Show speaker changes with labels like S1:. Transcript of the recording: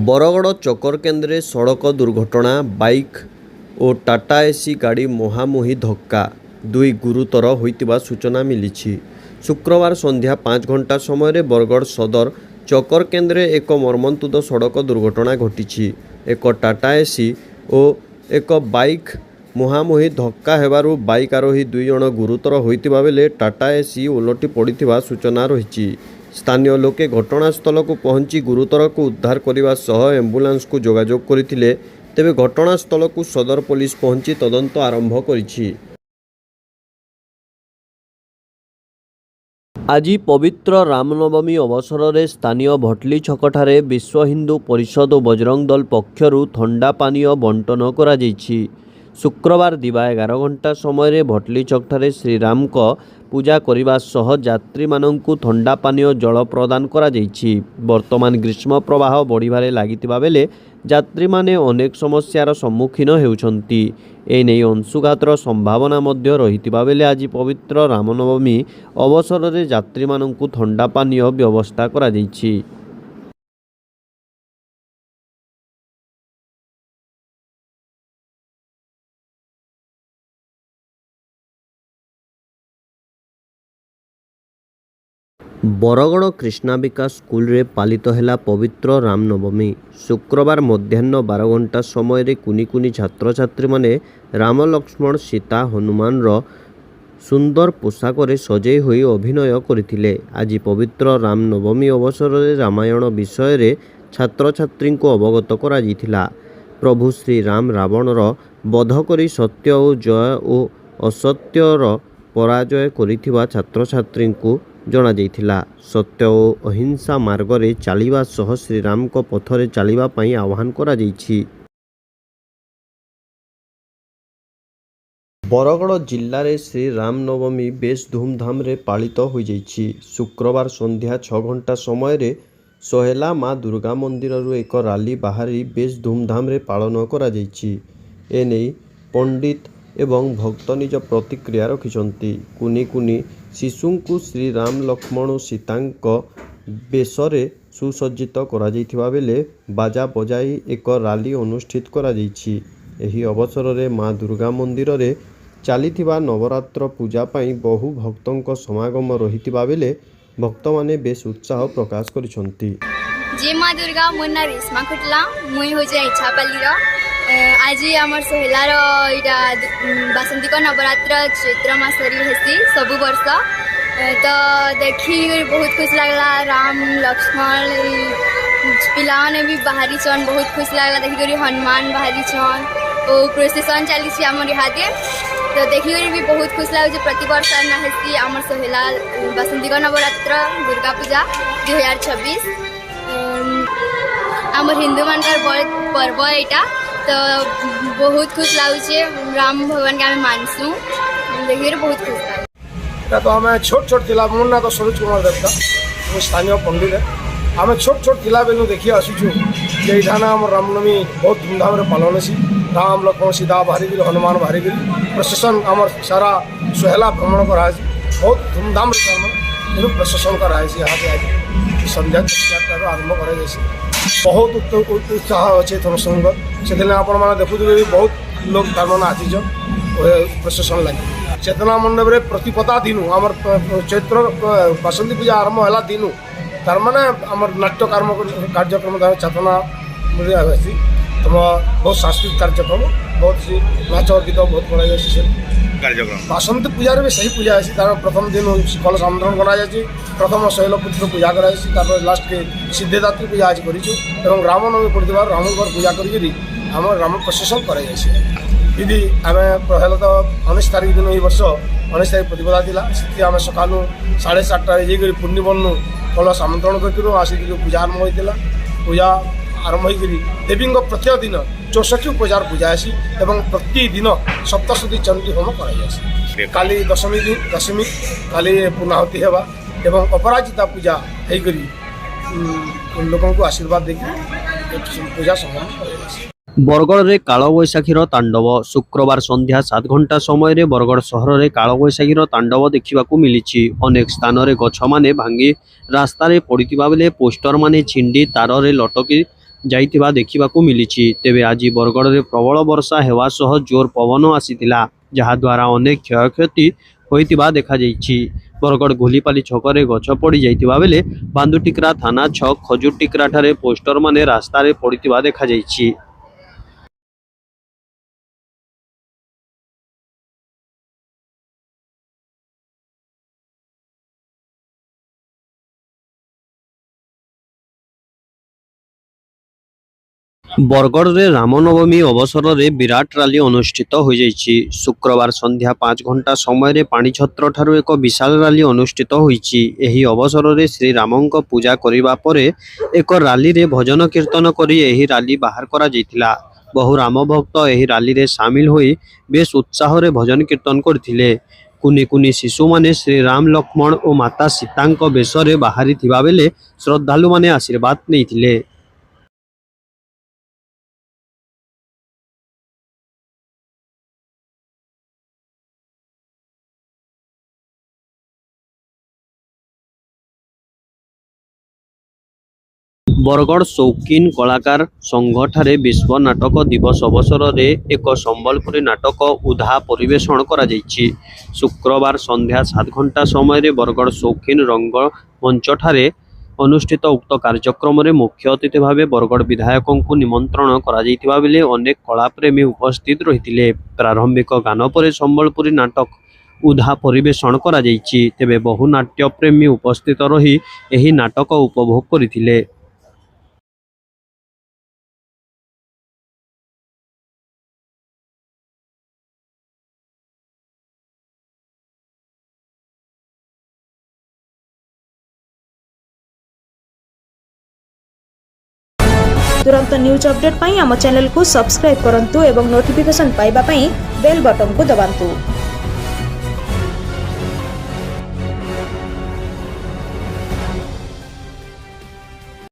S1: बरगड़ चकर केन्द्रे सड़क दुर्घटना बाइक और टाटा एसी गाड़ी मुहांमुही धक्का दुई गुरुतर होइतिबा सूचना मिली। शुक्रवार संध्या 5 घंटा समय बरगड़ सदर चकर केन्द्रे एक मर्मन्तुद सड़क दुर्घटना घटी। एक टाटा एसी और एक बाइक मुहांमुही धक्का हेबारु बाइक आरोही 2 जण गुरुतर होइतिबा बेले टाटा एसी ओलटी पड़िथिबा सूचना रही। स्थानीय लोके घटनास्थल को पहुंची गुरुतर को उद्धार करने सह एम्बुलेंस को जोगाजोग करथिले। तेबे घटनास्थल को सदर पुलिस पहुंची तदंत आरंभ करिछि। आज पवित्र रामनवमी अवसर में स्थानीय भटली छकठारे विश्व हिंदू परिषद और बजरंग दल पक्षरु ठंडा पानीय बंटन करा जायछि। शुक्रवार दिवा 11 घंटा समय भटली छकठारे श्रीराम को पूजा करने सह यात्री मानंकु ठंडा पानीय जल प्रदान करा जायछि। वर्तमान ग्रीष्म प्रवाह बढ़िबारे लागितिबा बेले यात्री माने अनेक समस्यार सम्मुखीन हेउछन्ति। एने अंशुघातर संभावना मध्य रहितिबा बेले आज पवित्र रामनवमी अवसर में यात्री मानंकु ठंडा पानीय व्यवस्था करा जायछि। बरगड़ कृष्णा विकास स्कूल रे पालित हैला पवित्र रामनवमी। शुक्रवार मध्याह्न 12 घंटा समय कुनी कुनी छात्र छात्री माने राम लक्ष्मण सीता हनुमान रो सुंदर पोशाक सजई होई अभिनय करथिले। आज पवित्र रामनवमी अवसर में रामायण विषय रे छात्र छात्री को अवगत करा जायथिला। प्रभु श्री राम रावण रो वध करी सत्य और जय और असत्यर पराजय करिथिबा छात्र छात्री को जना जायथिला। सत्य और अहिंसा मार्ग रे चलिबा सह श्रीराम को पथरे चलिबा पई आह्वान करा जायछि। बरगड़ जिल्ला रे श्री रामनवमी बेस धूमधाम रे पालित हो जायछि। शुक्रवार संध्या 6 घंटा समय रे सोहेला माँ दुर्गा मंदिर रु एक रैली बाहरी बेस धूमधाम रे पालन करा जायछि। एने पंडित एवं भक्त निज प्रतिक्रिया रखिछन्ति। कुनी कुनी शिशु को श्री राम लक्ष्मण सीतांक बेशरे सुसज्जित करा जायथिबा बेले बाजा बजाई एक रैली अनुष्ठित करा जायछि। एही अवसर में माँ दुर्गा मंदिर रे चलिथिबा नवरात्र पूजा पाई बहु भक्तों समागम रहिथिबा बेले भक्त माने बेस उत्साह प्रकाश करिसन्ति।
S2: जय माँ दुर्गा मोर ना रेशमा खटला मुई हो जाए इच्छापाली आज आमर सोहेलार इटा बासंतिक नवरात्र चैत्र मासरी हेसी सब वर्ष तो देखी बहुत खुश लगला। राम लक्ष्मण पिलाने भी बाहरी छन बहुत खुश लगला देखी हनुमान बाहरी छन और प्रोसेसन चली आमर इहादे तो देखी भी बहुत खुश लगे। प्रति वर्ष ना हेसी आमर सोहेला बासंतिक नवरात्र दुर्गा पूजा 2026 आमर हिंदू मानकर पर्व एटा तो बहुत खुश लगुचे। राम भगवान के आम मानसु देखिए बहुत खुश लगे।
S3: तो आम छोट छोट थिला मोर ना तो सरोज कुमार देवता वो स्थानीय पंडित है। आम छोट छोट थिला बेलू देखी आसुचु जे इठाना आम रामनवमी बहुत धूमधाम पालन होसी। राम लक्ष्मण सीता बाहरी हनुमान बाहरी प्रशासन आम सारा सोहेला भ्रमण कराई बहुत धूमधाम प्रशासन कराई यहाँ से संध्या 4 आरंभ कर बहुत उत्साह अच्छे समस्त से आपण मैंने देखुए भी बहुत लोग तार आसीच प्रशासन लगे चेतना मंडप में प्रतिपदा दिन आम चैत्र बासंती पूजा आरंभ है दिन तार माने आम नाट्य कार्यक्रम चेतना तुम बहुत सांस्कृतिक कार्यक्रम बहुत नाच गीत बहुत कार्यक्रम बासंती पूजा भी सही पूजा है। तार प्रथम दिन कलश आमंत्रण कराई प्रथम शैलपुत्र पूजा कराई लास्ट के सिद्धिदात्री पूजा आज कर रामनवमी पड़ता राम पूजा करम राम प्रशासन कराई आम पहले तो 19 तारीख दिन ये वर्ष 19 तारीख प्रतिपदा थी आम सका 7:30 जाकर पूर्णि बनू कलश आमंत्रण कर आसिक पूजा आरंभ होता पूजा आरंभ हो देवी प्रत्येक दिन 64 उपचार पूजा आसी एवं प्रतिदिन सप्तशती चंडी होम कराई काली दशमी काली पूर्णाहुति हेबा एवं अपराजिता पूजा होकर लोगों को आशीर्वाद देखिए पूजा समाप्त कराई।
S1: बरगड़ रे कालबैशाखीर तांडव। शुक्रवार संध्या 7 घंटा समय बरगड़ सहर में कालबैशाखीर तांडव देखा मिली। अनेक स्थान में गछ माने भांगी रास्तार पड़ता बेले पोस्टर माने छिंडी तार रे लटकी ଯାଇଥିବା ଦେଖିବାକୁ ମିଳିଛି। ତେବେ ଆଜି ବରଗଡ଼ରେ ପ୍ରବଳ ବର୍ଷା ହେବା ସହ ଜୋର ପବନ ଆସିଥିଲା, ଯାହାଦ୍ୱାରା ଅନେକ କ୍ଷୟକ୍ଷତି ହୋଇଥିବା ଦେଖାଯାଇଛି। ବରଗଡ଼ ଘୁଲିପାଲି ଛକରେ ଗଛ ପଡ଼ି ଯାଇଥିବା ବେଳେ ବାନ୍ଦୁଟିକରା ଥାନା ଛକ ଖଜୁରଟିକରା ଠାରେ ପୋଷ୍ଟରମାନେ ରାସ୍ତାରେ ପଡ଼ିଥିବା ଦେଖାଯାଇଛି। ବରଗଡ଼ରେ ରାମନବମୀ ଅବସରରେ ବିରାଟ ରାଲି ଅନୁଷ୍ଠିତ ହୋଇଯାଇଛି। ଶୁକ୍ରବାର ସନ୍ଧ୍ୟା 5 ଘଣ୍ଟା ସମୟରେ ପାଣିଛତ୍ର ଠାରୁ ଏକ ବିଶାଳ ରାଲି ଅନୁଷ୍ଠିତ ହୋଇଛି। ଏହି ଅବସରରେ ଶ୍ରୀରାମଙ୍କ ପୂଜା କରିବା ପରେ ଏକ ରାଲିରେ ଭଜନ କୀର୍ତ୍ତନ କରି ଏହି ରାଲି ବାହାର କରାଯାଇଥିଲା। ବହୁ ରାମ ଭକ୍ତ ଏହି ରାଲିରେ ସାମିଲ ହୋଇ ବେଶ ଉତ୍ସାହରେ ଭଜନ କୀର୍ତ୍ତନ କରିଥିଲେ। କୁନି କୁନି ଶିଶୁମାନେ ଶ୍ରୀରାମ ଲକ୍ଷ୍ମଣ ଓ ମାତା ସୀତାଙ୍କ ବେଶରେ ବାହାରିଥିବା ବେଳେ ଶ୍ରଦ୍ଧାଳୁମାନେ ଆଶୀର୍ବାଦ ନେଇଥିଲେ। ବରଗଡ଼ ସୌକିନ କଳାକାର ସଂଘଠାରେ ବିଶ୍ୱ ନାଟକ ଦିବସ ଅବସରରେ ଏକ ସମ୍ବଲପୁରୀ ନାଟକ ଉଧା ପରିବେଷଣ କରାଯାଇଛି। ଶୁକ୍ରବାର ସନ୍ଧ୍ୟା 7 ଘଣ୍ଟା ସମୟରେ ବରଗଡ଼ ସୌକିନ ରଙ୍ଗମଞ୍ଚଠାରେ ଅନୁଷ୍ଠିତ ଉକ୍ତ କାର୍ଯ୍ୟକ୍ରମରେ ମୁଖ୍ୟ ଅତିଥି ଭାବେ ବରଗଡ଼ ବିଧାୟକଙ୍କୁ ନିମନ୍ତ୍ରଣ କରାଯାଇଥିବା ବେଳେ ଅନେକ କଳାପ୍ରେମୀ ଉପସ୍ଥିତ ରହିଥିଲେ। ପ୍ରାରମ୍ଭିକ ଗାନ ପରେ ସମ୍ବଲପୁରୀ ନାଟକ ଉଧା ପରିବେଷଣ କରାଯାଇଛି। ତେବେ ବହୁ ନାଟ୍ୟପ୍ରେମୀ ଉପସ୍ଥିତ ରହି ଏହି ନାଟକ ଉପଭୋଗ କରିଥିଲେ।
S4: तुरंत न्यूज अपडेट पाई आम चैनल को सब्सक्राइब करंतु एवं नोटिफिकेशन पाइबा पाई बेल बटन को दबांतु।